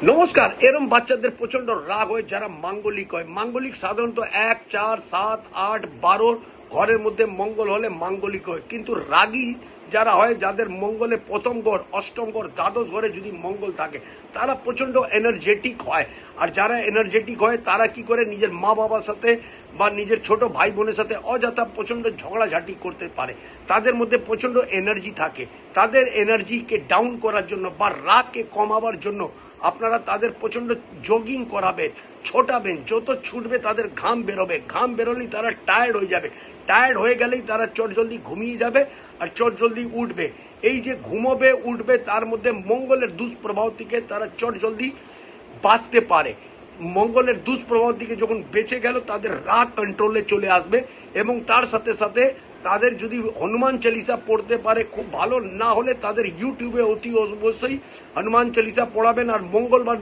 নমস্কার। এরম বাচ্চাদের প্রচন্ড রাগ হয় যারা মাঙ্গলিক হয়। মাঙ্গলিক সাধারণত 1, 4, 7, 8, 12 ঘরের মধ্যে মঙ্গল হলে মাঙ্গলিক হয়। কিন্তু রাগী যারা হয়, যাদের মঙ্গলে প্রথম ঘর, অষ্টম ঘর, দ্বাদশ ঘরে যদি মঙ্গল থাকে, তারা প্রচন্ড এনার্জেটিক হয়। আর যারা এনার্জেটিক হয় তারা কি করে, নিজের মা বাবার সাথে বা নিজের ছোট ভাই বোনের সাথে অযথা প্রচন্ড ঝগড়াঝাটি করতে পারে। তাদের মধ্যে প্রচন্ড এনার্জি থাকে। তাদের এনার্জিকে ডাউন করার জন্য বা রাগকে কমাবার জন্য আপনারা তাদের প্রচন্ড জগিং করাবেন, ছোটাবেন। যত ছুটবে তাদের ঘাম বেরোবে, ঘাম বেরোলেই তারা টায়ার্ড হয়ে যাবে, টায়ার্ড হয়ে গেলেই তারা চটজলদি ঘুমিয়ে যাবে আর চটজলদি উঠবে। এই যে ঘুমোবে উঠবে, তার মধ্যে মঙ্গলের দুষ্প্রভাব থেকে তারা চটজলদি বাঁচতে পারে। মঙ্গলের দুষ্প্রভাব থেকে যখন বেঁচে গেল, তাদের রাগ কন্ট্রোলে চলে আসবে। এবং তার সাথে সাথে তাদের যদি হনুমান চালিসা পড়তে পারে খুব ভালো, না হলে তাদের ইউটিউবে অতি অবশ্যই হনুমান চালিসা পড়াবেন। আর মঙ্গলবার